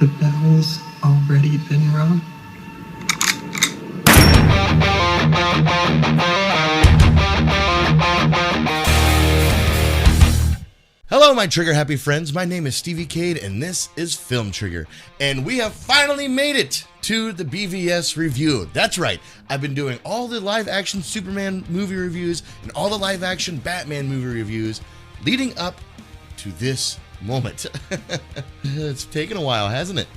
The bell's already been rung. Hello, my trigger happy friends. My name is Stevie Cade, and this is Film Trigger. And we have finally made it to the BVS review. That's right. I've been doing all the live action Superman movie reviews and all the live action Batman movie reviews leading up to this moment. It's taken a while, hasn't it?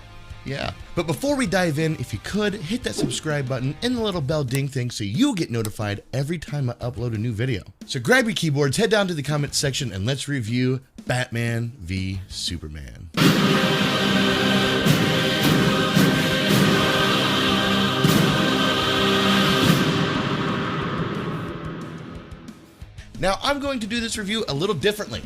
Yeah. But before we dive in, if you could, hit that subscribe button and the little bell ding thing so you get notified every time I upload a new video. So grab your keyboards, head down to the comments section, and let's review Batman v Superman. Now, I'm going to do this review a little differently.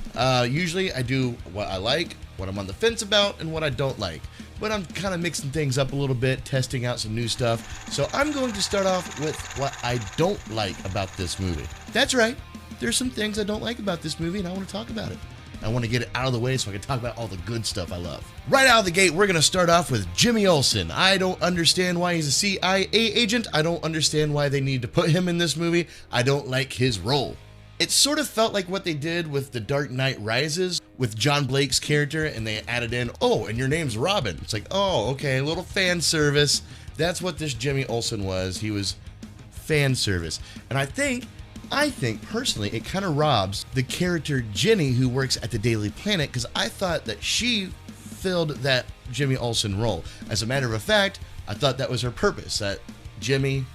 Usually I do what I like, what I'm on the fence about, and what I don't like. But I'm kind of mixing things up a little bit, testing out some new stuff. So I'm going to start off with what I don't like about this movie. That's right, there's some things I don't like about this movie, and I want to talk about it. I want to get it out of the way so I can talk about all the good stuff I love. Right out of the gate, we're going to start off with Jimmy Olsen. I don't understand why he's a CIA agent. I don't understand why they need to put him in this movie. I don't like his role. It sort of felt like what they did with The Dark Knight Rises with John Blake's character, and they added in, oh, and your name's Robin. It's like, oh, okay, a little fan service. That's what this Jimmy Olsen was. He was fan service. And I think personally, it kind of robs the character Jenny, who works at the Daily Planet, because I thought that she filled that Jimmy Olsen role. As a matter of fact, I thought that was her purpose, that Jenny,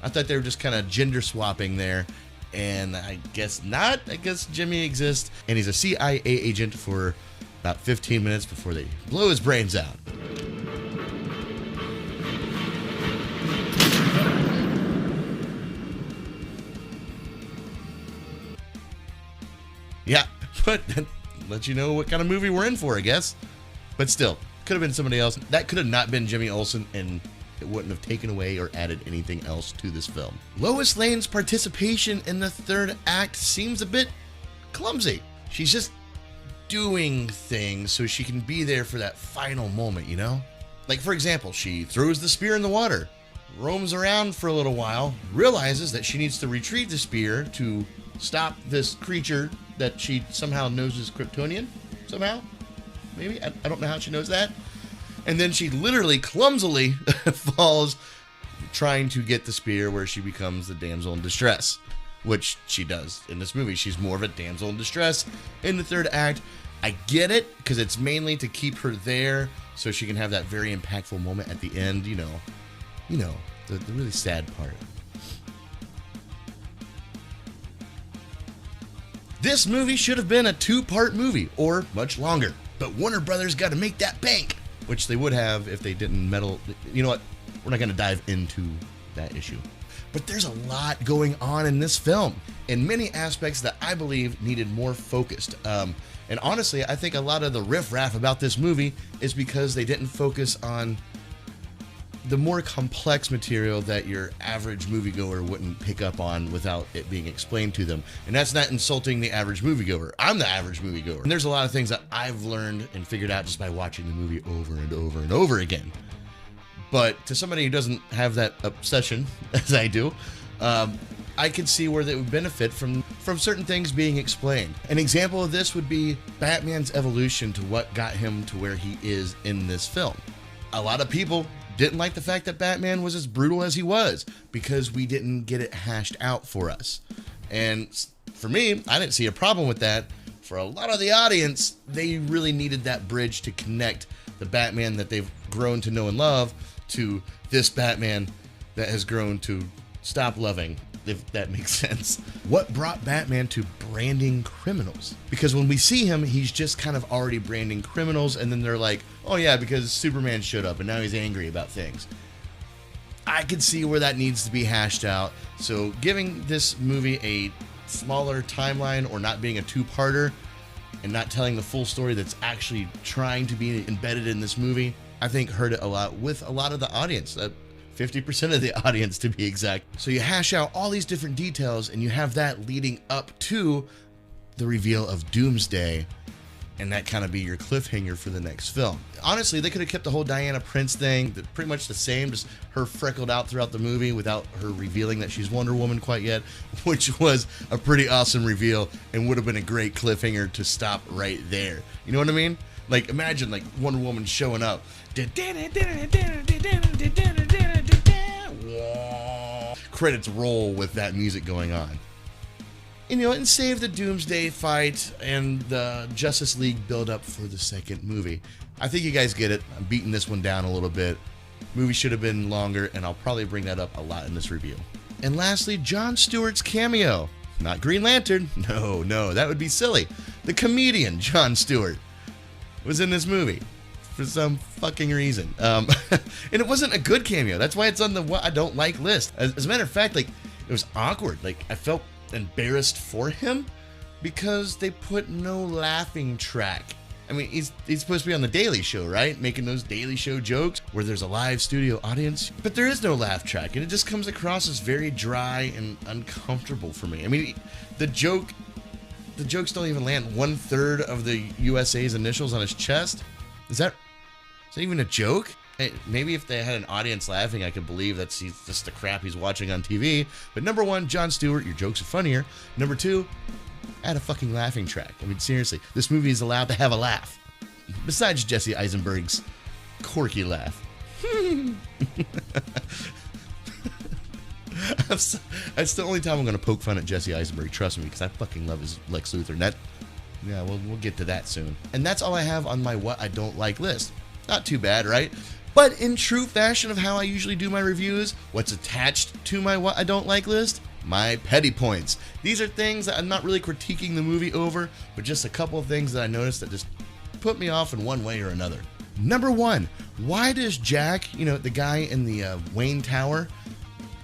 I thought they were just kind of gender swapping there. And I guess not. I guess Jimmy exists, and he's a CIA agent for about 15 minutes before they blow his brains out. Yeah, but that lets you know what kind of movie we're in for, I guess. But still, could have been somebody else. That could have not been Jimmy Olsen, and it wouldn't have taken away or added anything else to this film. Lois Lane's participation in the third act seems a bit clumsy. She's just doing things so she can be there for that final moment, you know? Like, for example, she throws the spear in the water, roams around for a little while, realizes that she needs to retrieve the spear to stop this creature that she somehow knows is Kryptonian, somehow? Maybe? I don't know how she knows that. And then she literally clumsily falls trying to get the spear, where she becomes the damsel in distress, which she does in this movie. She's more of a damsel in distress in the third act. I get it, because it's mainly to keep her there so she can have that very impactful moment at the end, you know, the really sad part. This movie should have been a 2-part movie, or much longer, but Warner Brothers got to make that bank, which they would have if they didn't meddle. You know what? We're not going to dive into that issue. But there's a lot going on in this film, in many aspects that I believe needed more focused. And honestly, I think a lot of the riffraff about this movie is because they didn't focus on the more complex material that your average moviegoer wouldn't pick up on without it being explained to them. And that's not insulting the average moviegoer. I'm the average moviegoer. And there's a lot of things that I've learned and figured out just by watching the movie over and over and over again. But to somebody who doesn't have that obsession, as I do, I can see where they would benefit from certain things being explained. An example of this would be Batman's evolution to what got him to where he is in this film. A lot of people didn't like the fact that Batman was as brutal as he was, because we didn't get it hashed out for us. And for me, I didn't see a problem with that. For a lot of the audience, they really needed that bridge to connect the Batman that they've grown to know and love to this Batman that has grown to stop loving, if that makes sense. What brought Batman to branding criminals? Because when we see him, he's just kind of already branding criminals, and then they're like, oh yeah, because Superman showed up and now he's angry about things. I could see where that needs to be hashed out. So giving this movie a smaller timeline, or not being a 2-parter and not telling the full story that's actually trying to be embedded in this movie, I think hurt it a lot with a lot of the audience. 50% of the audience, to be exact. So you hash out all these different details, and you have that leading up to the reveal of Doomsday and that kind of be your cliffhanger for the next film. Honestly, they could have kept the whole Diana Prince thing pretty much the same, just her freckled out throughout the movie without her revealing that she's Wonder Woman quite yet, which was a pretty awesome reveal and would have been a great cliffhanger to stop right there. You know what I mean? Like, imagine like Wonder Woman showing up. Credits roll with that music going on. And save the Doomsday fight and the Justice League build up for the second movie. I think you guys get it. I'm beating this one down a little bit. Movie should have been longer, and I'll probably bring that up a lot in this review. And lastly, Jon Stewart's cameo. Not Green Lantern. No, that would be silly. The comedian Jon Stewart was in this movie for some fucking reason. And it wasn't a good cameo. That's why it's on the what I don't like list. As a matter of fact, like, it was awkward. Like, I felt embarrassed for him because they put no laughing track. I mean, he's supposed to be on the Daily Show, right? Making those Daily Show jokes where there's a live studio audience, but there is no laugh track, and it just comes across as very dry and uncomfortable for me. I mean, the jokes don't even land 1/3 of the USA's initials on his chest. Is that even a joke? Maybe if they had an audience laughing, I could believe that's just the crap he's watching on TV. But number one, Jon Stewart, your jokes are funnier. Number two, add a fucking laughing track. I mean, seriously, this movie is allowed to have a laugh. Besides Jesse Eisenberg's quirky laugh. That's the only time I'm going to poke fun at Jesse Eisenberg, trust me, because I fucking love his Lex Luthor. Yeah, we'll get to that soon. And that's all I have on my what I don't like list. Not too bad, right? But in true fashion of how I usually do my reviews, what's attached to my what I don't like list? My petty points. These are things that I'm not really critiquing the movie over, but just a couple of things that I noticed that just put me off in one way or another. Number one, why does Jack, the guy in the Wayne Tower,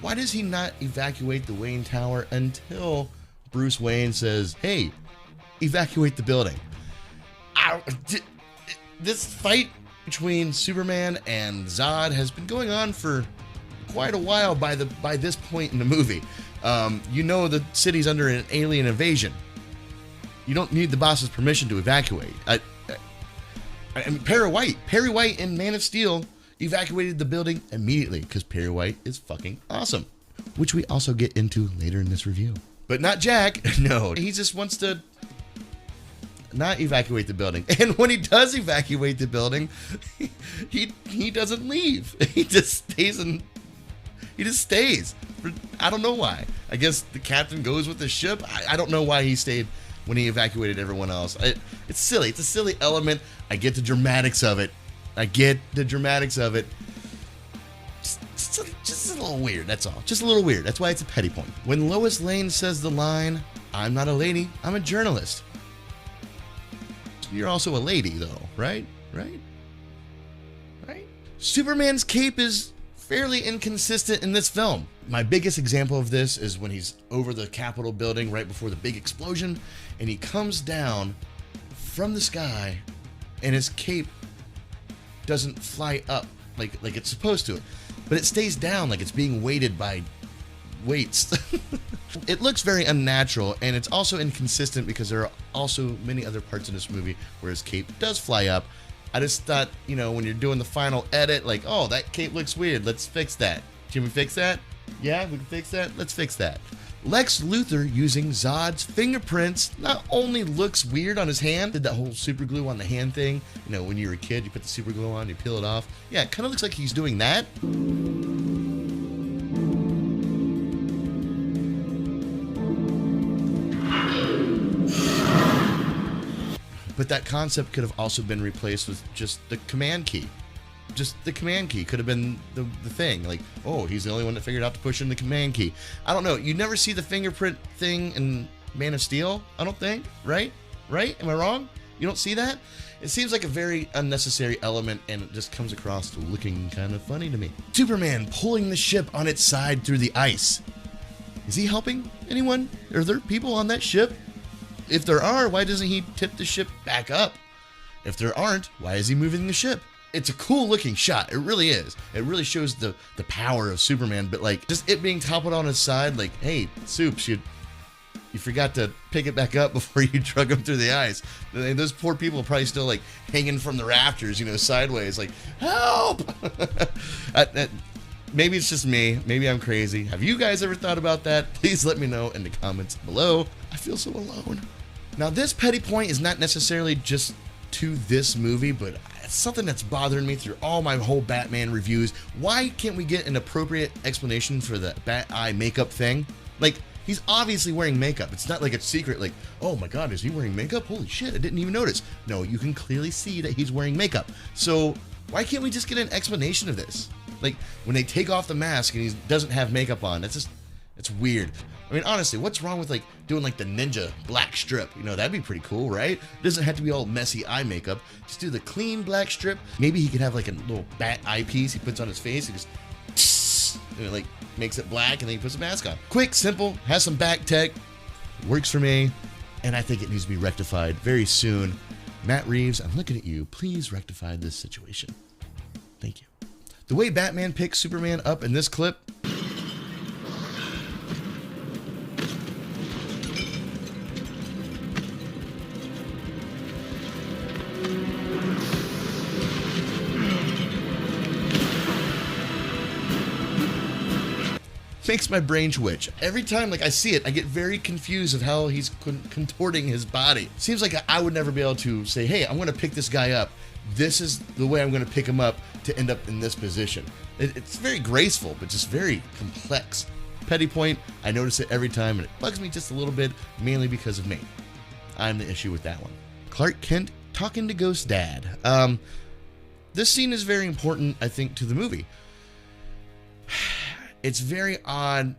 why does he not evacuate the Wayne Tower until Bruce Wayne says, hey, evacuate the building? This fight between Superman and Zod has been going on for quite a while by this point in the movie. The city's under an alien invasion. You don't need the boss's permission to evacuate. I mean, Perry White in Man of Steel evacuated the building immediately because Perry White is fucking awesome, which we also get into later in this review. But not Jack. No, he just wants to not evacuate the building. And when he does evacuate the building, he doesn't leave. He just stays. I don't know why. I guess the captain goes with the ship. I don't know why he stayed when he evacuated everyone else. It's silly. It's a silly element. I get the dramatics of it. Just a little weird, that's all. Just a little weird. That's why it's a petty point. When Lois Lane says the line, I'm not a lady, I'm a journalist. You're also a lady, though, right? Right? Superman's cape is fairly inconsistent in this film. My biggest example of this is when he's over the Capitol building right before the big explosion, and he comes down from the sky, and his cape doesn't fly up like it's supposed to, but it stays down like it's being weighted by weights. It looks very unnatural, and it's also inconsistent because there are also many other parts in this movie where his cape does fly up. I just thought, when you're doing the final edit, like, oh, that cape looks weird, let's fix that. Can we fix that? Yeah, we can fix that? Let's fix that. Lex Luthor using Zod's fingerprints not only looks weird on his hand, did that whole super glue on the hand thing. When you were a kid, you put the super glue on, you peel it off. Yeah, it kind of looks like he's doing that. But that concept could have also been replaced with just the command key. Just the command key could have been the thing. Like, oh, he's the only one that figured out to push in the command key. I don't know. You never see the fingerprint thing in Man of Steel, I don't think. Right? Am I wrong? You don't see that? It seems like a very unnecessary element, and it just comes across looking kind of funny to me. Superman pulling the ship on its side through the ice. Is he helping anyone? Are there people on that ship? If there are, why doesn't he tip the ship back up? If there aren't, why is he moving the ship? It's a cool looking shot. It really is. It really shows the power of Superman, but like just it being toppled on his side, like, hey, Soups, you forgot to pick it back up before you drug him through the ice. And those poor people are probably still like hanging from the rafters, sideways, like, help! Maybe it's just me. Maybe I'm crazy. Have you guys ever thought about that? Please let me know in the comments below. I feel so alone. Now, this petty point is not necessarily just to this movie, but it's something that's bothering me through all my whole Batman reviews. Why can't we get an appropriate explanation for the bat eye makeup thing? Like, he's obviously wearing makeup. It's not like a secret, like, oh my god, is he wearing makeup? Holy shit, I didn't even notice. No, you can clearly see that he's wearing makeup. So why can't we just get an explanation of this? Like, when they take off the mask and he doesn't have makeup on, it's weird. I mean, honestly, what's wrong with, like, doing, like, the ninja black strip? That'd be pretty cool, right? It doesn't have to be all messy eye makeup. Just do the clean black strip. Maybe he could have, like, a little bat eyepiece he puts on his face and just, like, makes it black, and then he puts a mask on. Quick, simple, has some back tech. Works for me, and I think it needs to be rectified very soon. Matt Reeves, I'm looking at you. Please rectify this situation. Thank you. The way Batman picks Superman up in this clip, makes my brain twitch. Every time I see it, I get very confused of how he's contorting his body. Seems like I would never be able to say, hey, I'm going to pick this guy up. This is the way I'm going to pick him up to end up in this position. It's very graceful, but just very complex. Petty point, I notice it every time, and it bugs me just a little bit, mainly because of me. I'm the issue with that one. Clark Kent talking to Ghost Dad. This scene is very important, I think, to the movie. It's very odd.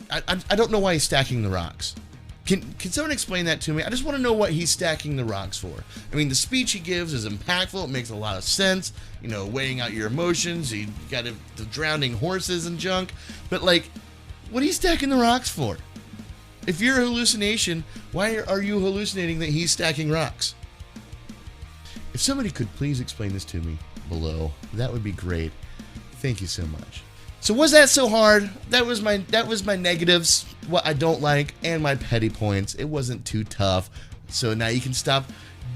I don't know why he's stacking the rocks. Can someone explain that to me? I just want to know what he's stacking the rocks for. I mean, the speech he gives is impactful. It makes a lot of sense. Weighing out your emotions. You got the drowning horses and junk. But, like, what are you stacking the rocks for? If you're a hallucination, why are you hallucinating that he's stacking rocks? If somebody could please explain this to me below, that would be great. Thank you so much. So was that so hard? That was my negatives, what I don't like, and my petty points. It wasn't too tough. So now you can stop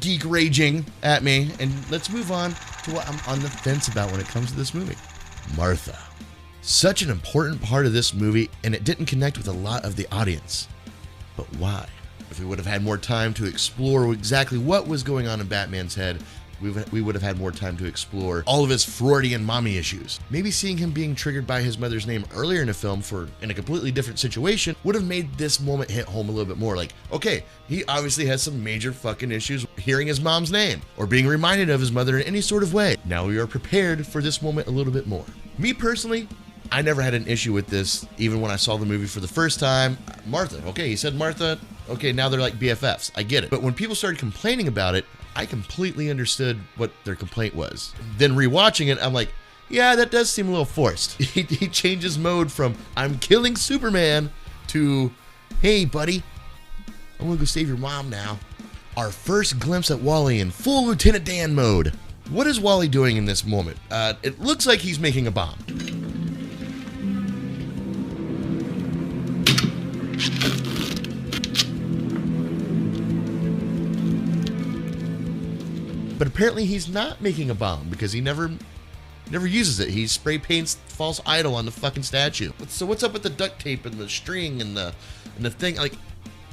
geek raging at me, and let's move on to what I'm on the fence about when it comes to this movie. Martha. Such an important part of this movie, and it didn't connect with a lot of the audience. But why? If we would have had more time to explore exactly what was going on in Batman's head, we would have had more time to explore all of his Freudian mommy issues. Maybe seeing him being triggered by his mother's name earlier in the film in a completely different situation would have made this moment hit home a little bit more. Like, okay, he obviously has some major fucking issues hearing his mom's name or being reminded of his mother in any sort of way. Now we are prepared for this moment a little bit more. Me personally, I never had an issue with this, even when I saw the movie for the first time. Martha, okay, he said Martha, okay, now they're like BFFs. I get it. But when people started complaining about it, I completely understood what their complaint was. Then rewatching it, I'm like, yeah, that does seem a little forced. He changes mode from I'm killing Superman to, hey, buddy, I'm gonna go save your mom now. Our first glimpse at Wally in full Lieutenant Dan mode. What is Wally doing in this moment? It looks like he's making a bomb. But apparently he's not making a bomb because he never uses it. He spray paints false idol on the fucking statue. So what's up with the duct tape and the string and the thing? Like,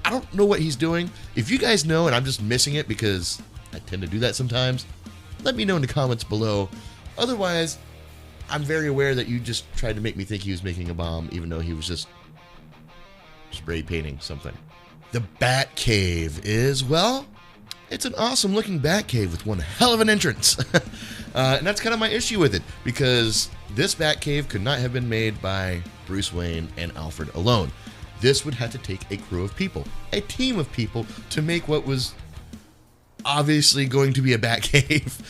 I don't know what he's doing. If you guys know and I'm just missing it because I tend to do that sometimes, let me know in the comments below. Otherwise, I'm very aware that you just tried to make me think he was making a bomb even though he was just spray painting something. The Batcave is, well, it's an awesome looking Batcave with one hell of an entrance. And that's kind of my issue with it, because this Batcave could not have been made by Bruce Wayne and Alfred alone. This would have to take a crew of people, a team of people, to make what was obviously going to be a Batcave.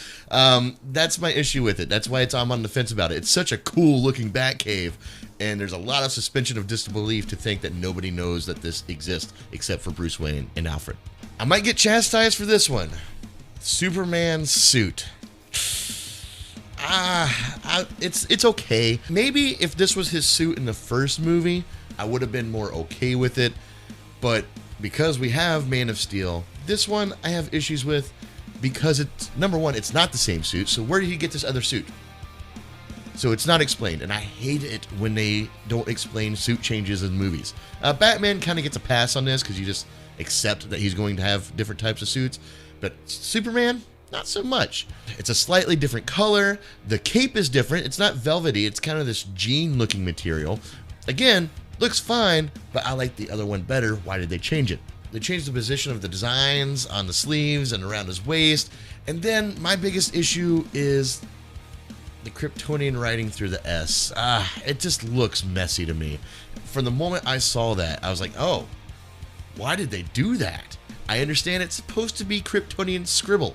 That's my issue with it. That's why I'm on the fence about it. It's such a cool looking Batcave, and there's a lot of suspension of disbelief to think that nobody knows that this exists except for Bruce Wayne and Alfred. I might get chastised for this one. Superman's suit. It's okay. Maybe if this was his suit in the first movie, I would have been more okay with it. But because we have Man of Steel, this one I have issues with because it's, number one, it's not the same suit. So where did he get this other suit? So it's not explained, and I hate it when they don't explain suit changes in movies. Batman kind of gets a pass on this because you just accept that he's going to have different types of suits, but Superman, not so much. It's a slightly different color. The cape is different. It's not velvety. It's kind of this jean-looking material. Again, looks fine, but I like the other one better. Why did they change it? They changed the position of the designs on the sleeves and around his waist. And then my biggest issue is the Kryptonian writing through the S. It just looks messy to me. From the moment I saw that, I was like, oh, why did they do that? I understand it's supposed to be Kryptonian scribble.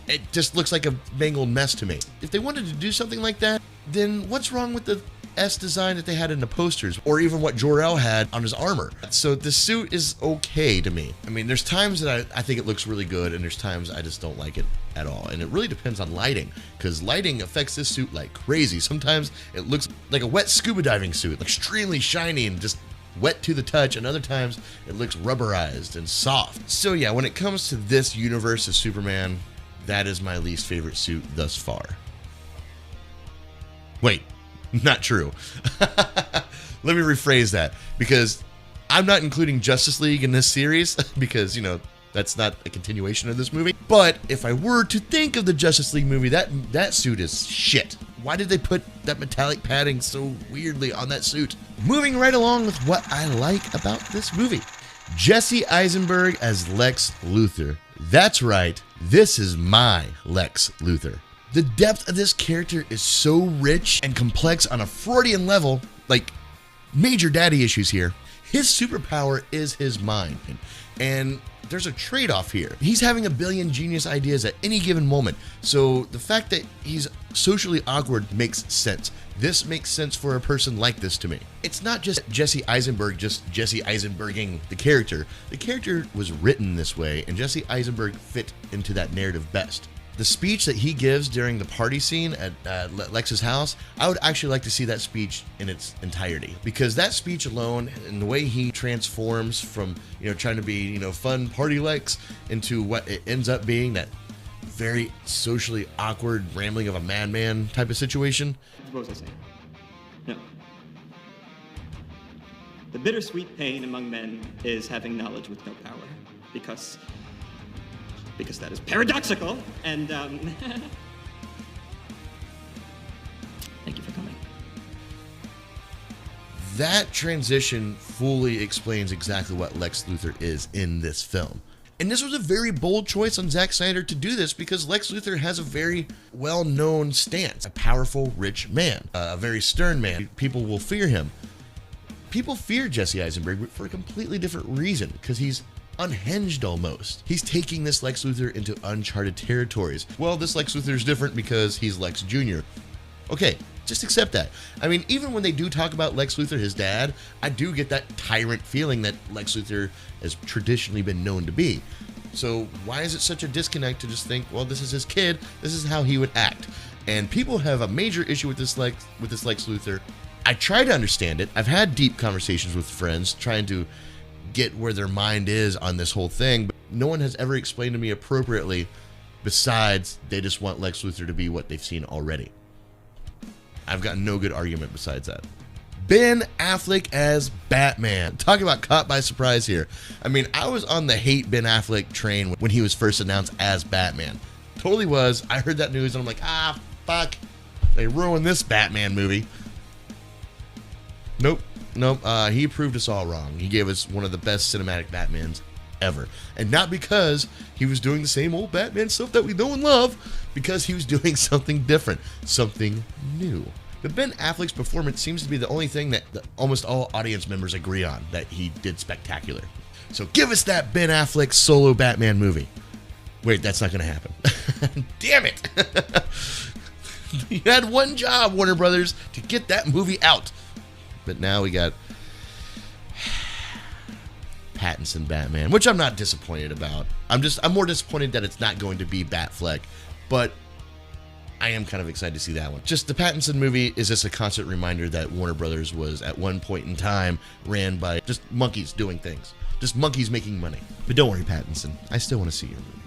It just looks like a mangled mess to me. If they wanted to do something like that, then what's wrong with the S design that they had in the posters, or even what Jor-El had on his armor? So the suit is okay to me. I mean, there's times that I think it looks really good, and there's times I just don't like it at all. And it really depends on lighting, because lighting affects this suit like crazy. Sometimes it looks like a wet scuba diving suit, extremely shiny and just wet to the touch, and other times it looks rubberized and soft. So yeah, when it comes to this universe of Superman, that is my least favorite suit thus far. Wait, not true. Let me rephrase that, because I'm not including Justice League in this series because, you know, that's not a continuation of this movie. But if I were to think of the Justice League movie, that suit is shit. Why did they put that metallic padding so weirdly on that suit? Moving right along with what I like about this movie. Jesse Eisenberg as Lex Luthor. That's right, this is my Lex Luthor. The depth of this character is so rich and complex on a Freudian level, like major daddy issues here. His superpower is his mind, and there's a trade-off here. He's having a billion genius ideas at any given moment, so the fact that he's socially awkward makes sense. This makes sense for a person like this to me. It's not just Jesse Eisenberg, just Jesse Eisenberging the character. The character was written this way, and Jesse Eisenberg fit into that narrative best. The speech that he gives during the party scene at Lex's house, I would actually like to see that speech in its entirety, because that speech alone and the way he transforms from, you know, trying to be, you know, fun party Lex into what it ends up being, that very socially awkward rambling of a madman type of situation. What was I saying? No. The bittersweet pain among men is having knowledge with no power, because that is paradoxical, and thank you for coming. That transition fully explains exactly what Lex Luthor is in this film. And this was a very bold choice on Zack Snyder to do this, because Lex Luthor has a very well-known stance. A powerful, rich man, a very stern man. People will fear him. People fear Jesse Eisenberg for a completely different reason, because he's unhinged almost. He's taking this Lex Luthor into uncharted territories. Well, this Lex Luthor is different because he's Lex Jr. Okay, just accept that. I mean, even when they do talk about Lex Luthor, his dad, I do get that tyrant feeling that Lex Luthor has traditionally been known to be. So why is it such a disconnect to just think, well, this is his kid, this is how he would act? And people have a major issue with this Lex Luthor. I try to understand it. I've had deep conversations with friends trying to get where their mind is on this whole thing, but no one has ever explained to me appropriately, besides they just want Lex Luthor to be what they've seen already. I've got no good argument besides that. Ben Affleck as Batman. Talk about caught by surprise here. I mean, I was on the hate Ben Affleck train when he was first announced as Batman. Totally was. I heard that news and I'm like, fuck. They ruined this Batman movie. Nope. He proved us all wrong. He gave us one of the best cinematic Batmans ever. And not because he was doing the same old Batman stuff that we know and love, because he was doing something different, something new. But Ben Affleck's performance seems to be the only thing that almost all audience members agree on, that he did spectacular. So give us that Ben Affleck solo Batman movie. Wait, that's not going to happen. Damn it. You had one job, Warner Brothers, to get that movie out. But now we got Pattinson Batman, which I'm not disappointed about. I'm more disappointed that it's not going to be Batfleck, but I am kind of excited to see that one. Just the Pattinson movie is just a constant reminder that Warner Brothers was at one point in time ran by just monkeys doing things. Just monkeys making money. But don't worry, Pattinson. I still want to see your movie.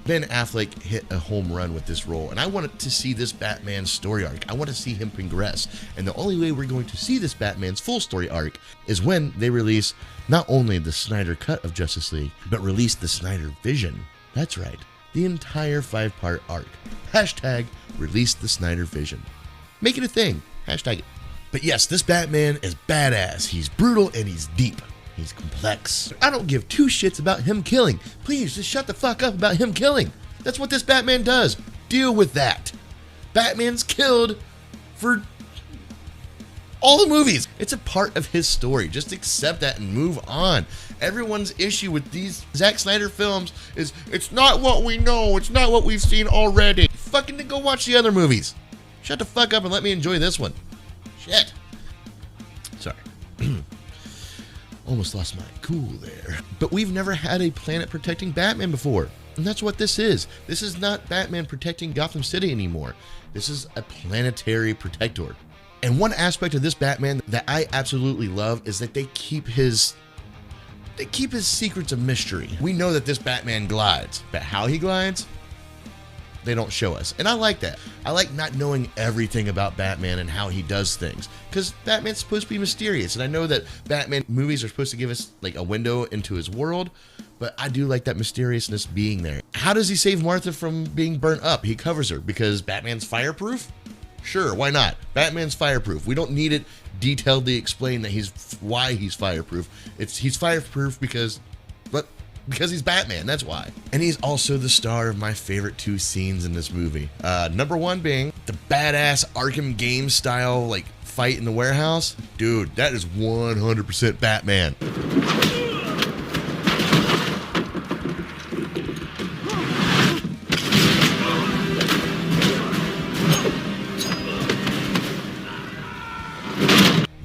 Ben Affleck hit a home run with this role, and I wanted to see this Batman's story arc. I want to see him progress, and the only way we're going to see this Batman's full story arc is when they release not only the Snyder cut of Justice League, but release the Snyder Vision. That's right, the entire 5-part arc. Hashtag release the Snyder Vision. Make it a thing. Hashtag it. But yes, this Batman is badass. He's brutal and he's deep. He's complex. I don't give two shits about him killing. Please, just shut the fuck up about him killing. That's what this Batman does. Deal with that. Batman's killed for all the movies. It's a part of his story. Just accept that and move on. Everyone's issue with these Zack Snyder films is, it's not what we know. It's not what we've seen already. Fucking go watch the other movies. Shut the fuck up and let me enjoy this one. Shit. Sorry. Almost lost my cool there. But we've never had a planet protecting Batman before. And that's what this is. This is not Batman protecting Gotham City anymore. This is a planetary protector. And one aspect of this Batman that I absolutely love is that they keep his secrets a mystery. We know that this Batman glides, but how he glides, they don't show us. And I like that. I like not knowing everything about Batman and how he does things, because Batman's supposed to be mysterious, and I know that Batman movies are supposed to give us like a window into his world, but I do like that mysteriousness being there. How does he save Martha from being burnt up? He covers her because Batman's fireproof? Sure, why not? Batman's fireproof. We don't need it detailedly explained that why he's fireproof. He's fireproof because he's Batman, that's why. And he's also the star of my favorite 2 scenes in this movie. Number 1 being the badass Arkham game style like fight in the warehouse. Dude, that is 100% Batman.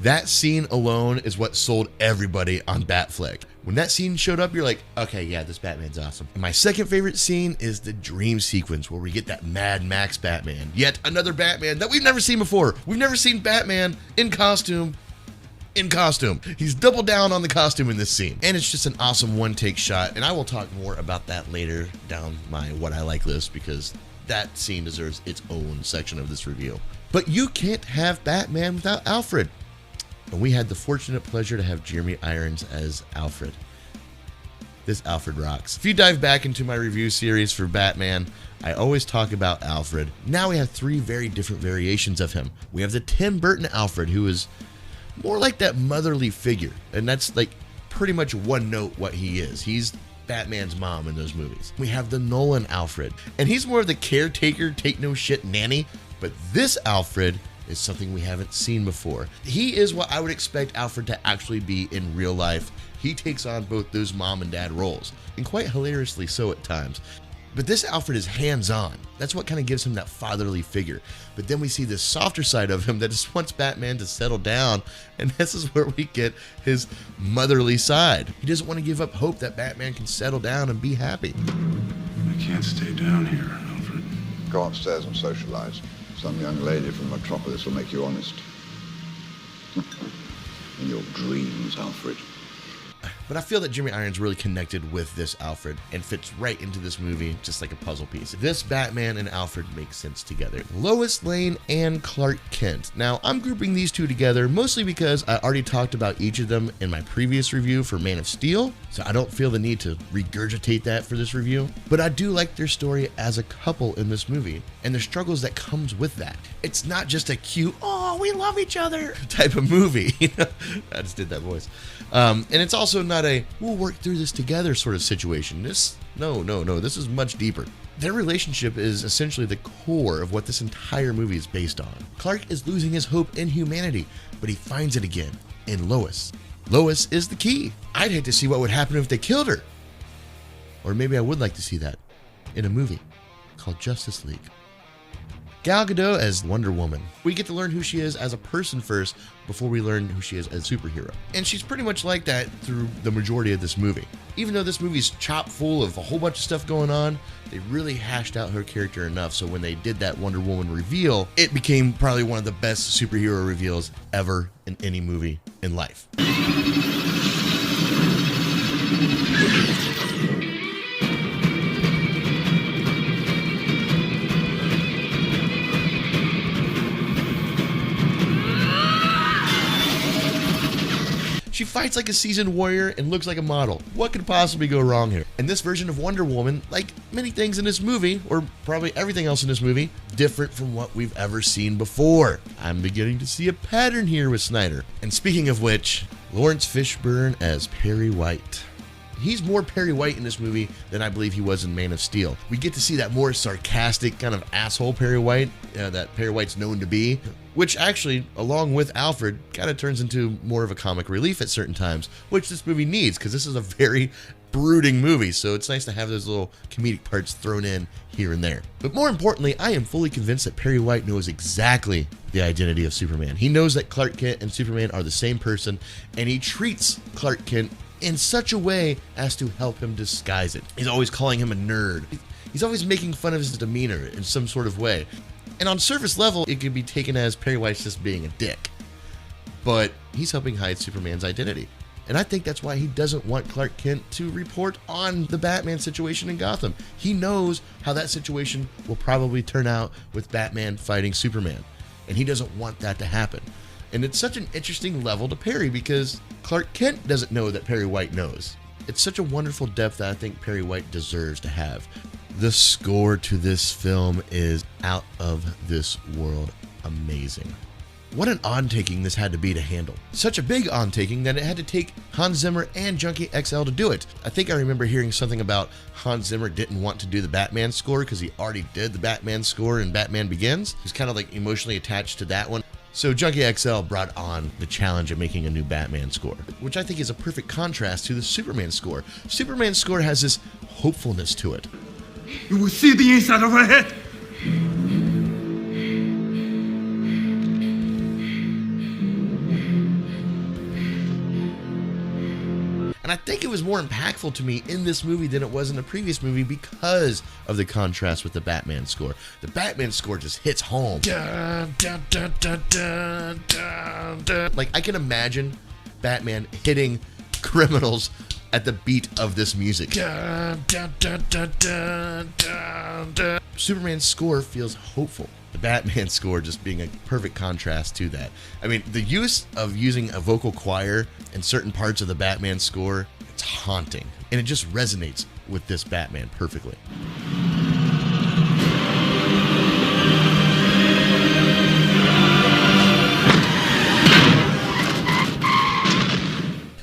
That scene alone is what sold everybody on Batfleck. When that scene showed up, you're like, okay, yeah, this Batman's awesome. And my second favorite scene is the dream sequence where we get that Mad Max Batman. Yet another Batman that we've never seen before. We've never seen Batman in costume. He's doubled down on the costume in this scene. And it's just an awesome one-take shot. And I will talk more about that later down my what I like list, because that scene deserves its own section of this review. But you can't have Batman without Alfred. And we had the fortunate pleasure to have Jeremy Irons as Alfred. This Alfred rocks. If you dive back into my review series for Batman, I always talk about Alfred. Now we have 3 very different variations of him. We have the Tim Burton Alfred, who is more like that motherly figure. And that's like pretty much one note what he is. He's Batman's mom in those movies. We have the Nolan Alfred, and he's more of the caretaker, take no shit nanny. But this Alfred is something we haven't seen before. He is what I would expect Alfred to actually be in real life. He takes on both those mom and dad roles, and quite hilariously so at times. But this Alfred is hands-on. That's what kind of gives him that fatherly figure. But then we see this softer side of him that just wants Batman to settle down, and this is where we get his motherly side. He doesn't want to give up hope that Batman can settle down and be happy. I can't stay down here, Alfred. Go upstairs and socialize. Some young lady from Metropolis will make you honest. In your dreams, Alfred. But I feel that Jeremy Irons really connected with this Alfred and fits right into this movie just like a puzzle piece. This Batman and Alfred make sense together. Lois Lane and Clark Kent. Now, I'm grouping these 2 together mostly because I already talked about each of them in my previous review for Man of Steel, so I don't feel the need to regurgitate that for this review. But I do like their story as a couple in this movie and the struggles that comes with that. It's not just a cute, oh, we love each other type of movie. I just did that voice. And it's also not a we'll work through this together sort of situation. No, this is much deeper. Their relationship is essentially the core of what this entire movie is based on. Clark is losing his hope in humanity, but he finds it again in Lois. Lois is the key. I'd hate to see what would happen if they killed her. Or maybe I would like to see that in a movie called Justice League. Gal Gadot as Wonder Woman. We get to learn who she is as a person first before we learn who she is as a superhero. And she's pretty much like that through the majority of this movie. Even though this movie's chock full of a whole bunch of stuff going on, they really hashed out her character enough so when they did that Wonder Woman reveal, it became probably one of the best superhero reveals ever in any movie in life. She fights like a seasoned warrior and looks like a model. What could possibly go wrong here? And this version of Wonder Woman, like many things in this movie, or probably everything else in this movie, different from what we've ever seen before. I'm beginning to see a pattern here with Snyder. And speaking of which, Lawrence Fishburne as Perry White. He's more Perry White in this movie than I believe he was in Man of Steel. We get to see that more sarcastic kind of asshole Perry White that Perry White's known to be, which actually, along with Alfred, kind of turns into more of a comic relief at certain times, which this movie needs because this is a very brooding movie, so it's nice to have those little comedic parts thrown in here and there. But more importantly, I am fully convinced that Perry White knows exactly the identity of Superman. He knows that Clark Kent and Superman are the same person, and he treats Clark Kent in such a way as to help him disguise it. He's always calling him a nerd. He's always making fun of his demeanor in some sort of way. And on surface level, it could be taken as Perry White's just being a dick. But he's helping hide Superman's identity. And I think that's why he doesn't want Clark Kent to report on the Batman situation in Gotham. He knows how that situation will probably turn out with Batman fighting Superman. And he doesn't want that to happen. And it's such an interesting level to Perry because Clark Kent doesn't know that Perry White knows. It's such a wonderful depth that I think Perry White deserves to have. The score to this film is out of this world amazing. What an on-taking this had to be to handle. Such a big on-taking that it had to take Hans Zimmer and Junkie XL to do it. I think I remember hearing something about Hans Zimmer didn't want to do the Batman score because he already did the Batman score in Batman Begins. He's kind of like emotionally attached to that one. So Junkie XL brought on the challenge of making a new Batman score, which I think is a perfect contrast to the Superman score. Superman's score has this hopefulness to it. You will see the inside of her head. And I think it was more impactful to me in this movie than it was in the previous movie because of the contrast with the Batman score. The Batman score just hits home. Dun, dun, dun, dun, dun, dun, dun. Like, I can imagine Batman hitting criminals at the beat of this music. Dun, dun, dun, dun, dun, dun, dun. Superman's score feels hopeful. The Batman score just being a perfect contrast to that. I mean, the use of using a vocal choir in certain parts of the Batman score, it's haunting. And it just resonates with this Batman perfectly.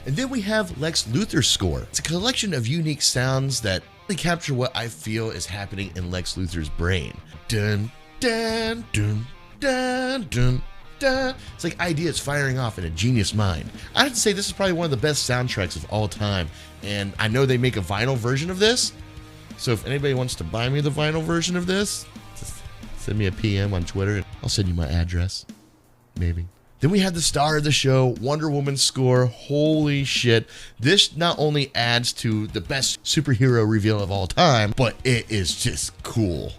And then we have Lex Luthor's score. It's a collection of unique sounds that really capture what I feel is happening in Lex Luthor's brain. Dun, dun, dun, dun, dun, dun. It's like ideas firing off in a genius mind. I have to say this is probably one of the best soundtracks of all time, and I know they make a vinyl version of this, so if anybody wants to buy me the vinyl version of this, just send me a PM on Twitter and I'll send you my address. Maybe. Then we have the star of the show, Wonder Woman's score. Holy shit. This not only adds to the best superhero reveal of all time, but it is just cool.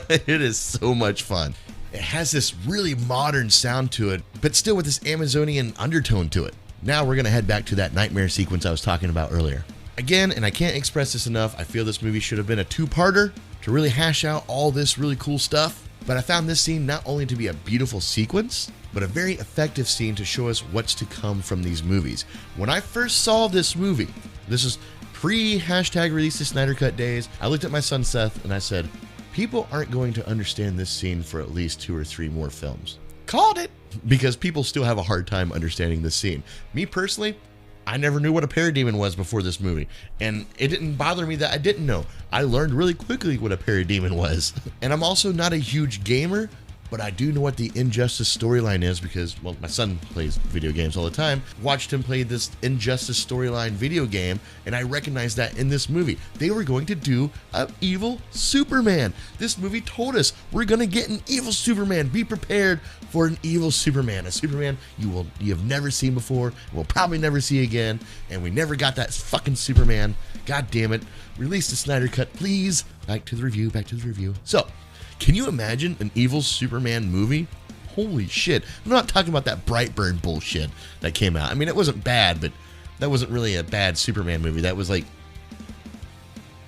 It is so much fun. It has this really modern sound to it, but still with this Amazonian undertone to it. Now we're going to head back to that nightmare sequence I was talking about earlier. Again, and I can't express this enough, I feel this movie should have been a two-parter to really hash out all this really cool stuff. But I found this scene not only to be a beautiful sequence, but a very effective scene to show us what's to come from these movies. When I first saw this movie, this is pre-release the Snyder Cut days, I looked at my son Seth and I said, people aren't going to understand this scene for at least 2 or 3 more films. Called it! Because people still have a hard time understanding this scene. Me personally, I never knew what a parademon was before this movie, and it didn't bother me that I didn't know. I learned really quickly what a parademon was. And I'm also not a huge gamer, but I do know what the Injustice storyline is because, well, my son plays video games all the time. Watched him play this Injustice storyline video game, and I recognized that in this movie. They were going to do an evil Superman. This movie told us we're going to get an evil Superman. Be prepared for an evil Superman. A Superman you have never seen before, will probably never see again, and we never got that fucking Superman. God damn it. Release the Snyder Cut, please. Back to the review. So, can you imagine an evil Superman movie? Holy shit. I'm not talking about that Brightburn bullshit that came out. I mean, it wasn't bad, but that wasn't really a bad Superman movie. That was like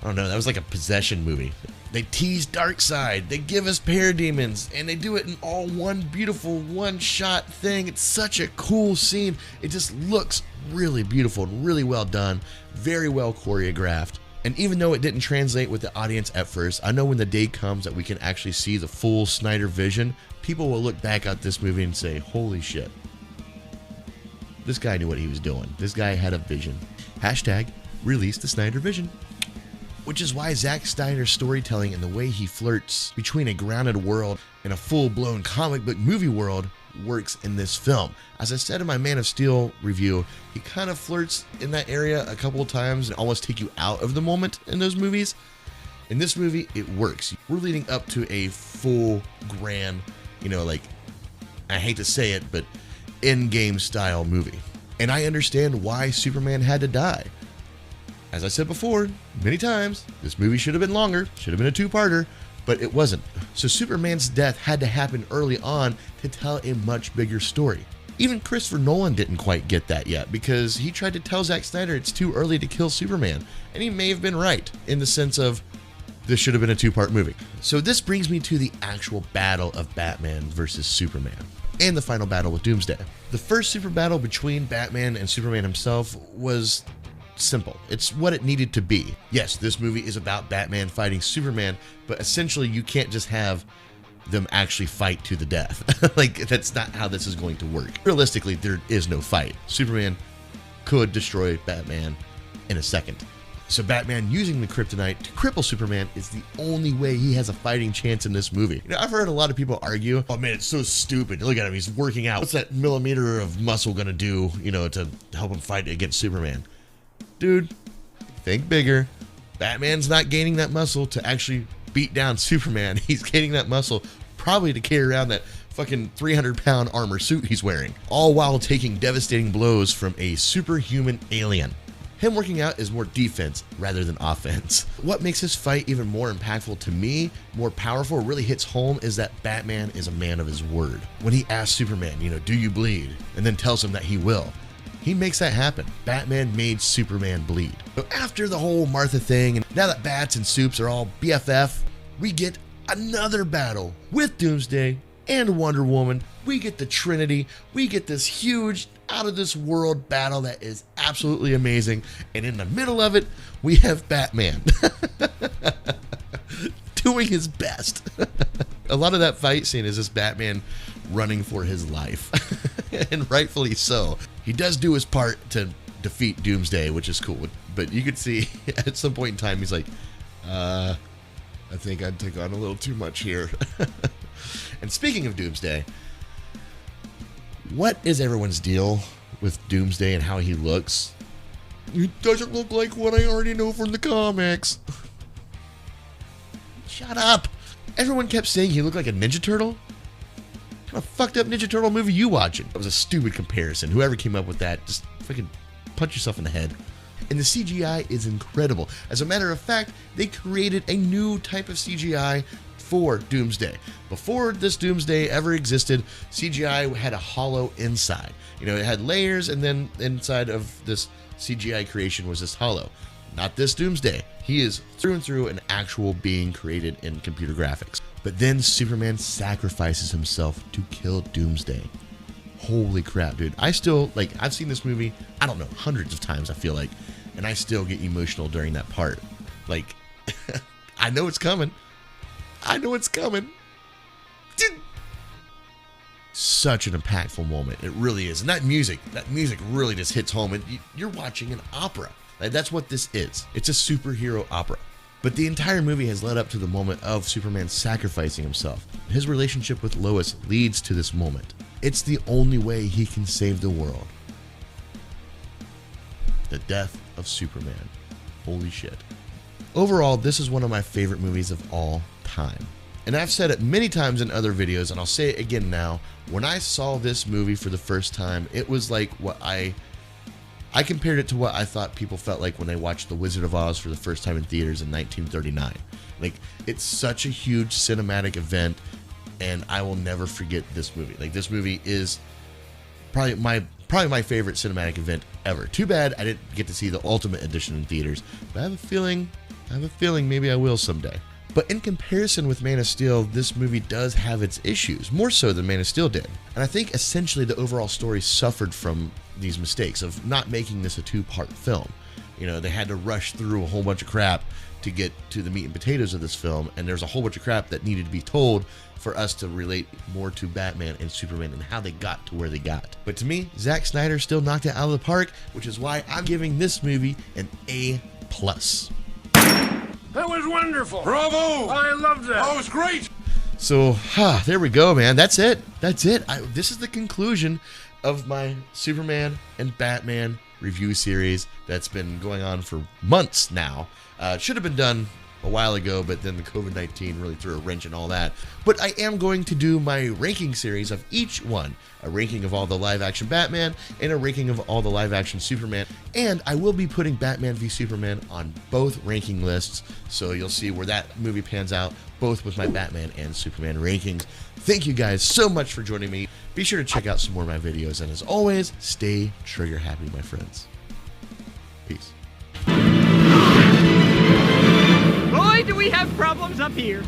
I don't know, that was like a possession movie. They tease Darkseid, they give us parademons, and they do it in all one beautiful one-shot thing. It's such a cool scene. It just looks really beautiful and really well done, very well choreographed. And even though it didn't translate with the audience at first, I know when the day comes that we can actually see the full Snyder vision, people will look back at this movie and say, holy shit, this guy knew what he was doing. This guy had a vision. Hashtag release the Snyder vision. Which is why Zack Snyder's storytelling and the way he flirts between a grounded world and a full-blown comic book movie world works in this film. As I said in my Man of Steel review, he kind of flirts in that area a couple of times and almost take you out of the moment in those movies. In this movie, it works. We're leading up to a full, grand, like, I hate to say it, but Endgame style movie. And I understand why Superman had to die. As I said before, many times, this movie should have been longer, should have been a two-parter, but it wasn't. So Superman's death had to happen early on to tell a much bigger story. Even Christopher Nolan didn't quite get that yet, because he tried to tell Zack Snyder it's too early to kill Superman, and he may have been right, in the sense of this should have been a two-part movie. So this brings me to the actual battle of Batman versus Superman, and the final battle with Doomsday. The first super battle between Batman and Superman himself was simple. It's what it needed to be. Yes, this movie is about Batman fighting Superman, but essentially you can't just have them actually fight to the death. Like, that's not how this is going to work. Realistically, there is no fight. Superman could destroy Batman in a second. So Batman using the kryptonite to cripple Superman is the only way he has a fighting chance in this movie. I've heard a lot of people argue, oh man, it's so stupid. Look at him, he's working out. What's that millimeter of muscle gonna do, to help him fight against Superman? Dude, think bigger. Batman's not gaining that muscle to actually beat down Superman. He's gaining that muscle probably to carry around that fucking 300-pound armor suit he's wearing, all while taking devastating blows from a superhuman alien. Him working out is more defense rather than offense. What makes this fight even more impactful to me, more powerful, really hits home, is that Batman is a man of his word. When he asks Superman, do you bleed? And then tells him that he will. He makes that happen. Batman made Superman bleed. So after the whole Martha thing, and now that Bats and Supes are all BFF, we get another battle with Doomsday and Wonder Woman. We get the Trinity. We get this huge, out-of-this-world battle that is absolutely amazing. And in the middle of it, we have Batman doing his best. A lot of that fight scene is just Batman running for his life. And rightfully so. He does do his part to defeat Doomsday, which is cool. But you could see at some point in time, he's like, I think I'd take on a little too much here. And speaking of Doomsday, what is everyone's deal with Doomsday and how he looks? He doesn't look like what I already know from the comics. Shut up. Everyone kept saying he looked like a Ninja Turtle. What kind of fucked up Ninja Turtle movie you watching? That was a stupid comparison. Whoever came up with that, just fucking punch yourself in the head. And the CGI is incredible. As a matter of fact, they created a new type of CGI for Doomsday. Before this Doomsday ever existed, CGI had a hollow inside. It had layers, and then inside of this CGI creation was this hollow. Not this Doomsday. He is through and through an actual being created in computer graphics. But then Superman sacrifices himself to kill Doomsday. Holy crap, dude. I still, I've seen this movie, I don't know, hundreds of times, I feel like, and I still get emotional during that part. I know it's coming. I know it's coming. Such an impactful moment. It really is. And that music really just hits home. And you're watching an opera. That's what this is. It's a superhero opera. But the entire movie has led up to the moment of Superman sacrificing himself. His relationship with Lois leads to this moment. It's the only way he can save the world. The death of Superman. Holy shit. Overall, this is one of my favorite movies of all time. And I've said it many times in other videos, and I'll say it again now. When I saw this movie for the first time, it was like what I compared it to what I thought people felt like when they watched The Wizard of Oz for the first time in theaters in 1939. It's such a huge cinematic event, and I will never forget this movie. This movie is probably my Probably my favorite cinematic event ever. Too bad I didn't get to see the Ultimate Edition in theaters, but I have a feeling maybe I will someday. But in comparison with Man of Steel, this movie does have its issues, more so than Man of Steel did. And I think essentially the overall story suffered from these mistakes of not making this a two-part film. You know, they had to rush through a whole bunch of crap to get to the meat and potatoes of this film, and there's a whole bunch of crap that needed to be told for us to relate more to Batman and Superman and how they got to where they got. But to me, Zack Snyder still knocked it out of the park, which is why I'm giving this movie an A+. That was wonderful. Bravo! I loved that. Oh, it was great. So, there we go, man. That's it. This is the conclusion of my Superman and Batman review series that's been going on for months now. Should have been done a while ago, but then the COVID-19 really threw a wrench in all that. But I am going to do my ranking series of each one. A ranking of all the live-action Batman and a ranking of all the live-action Superman. And I will be putting Batman v Superman on both ranking lists, so you'll see where that movie pans out, both with my Batman and Superman rankings. Thank you guys so much for joining me. Be sure to check out some more of my videos, and as always, stay trigger happy, my friends. Peace. Boy, do we have problems up here.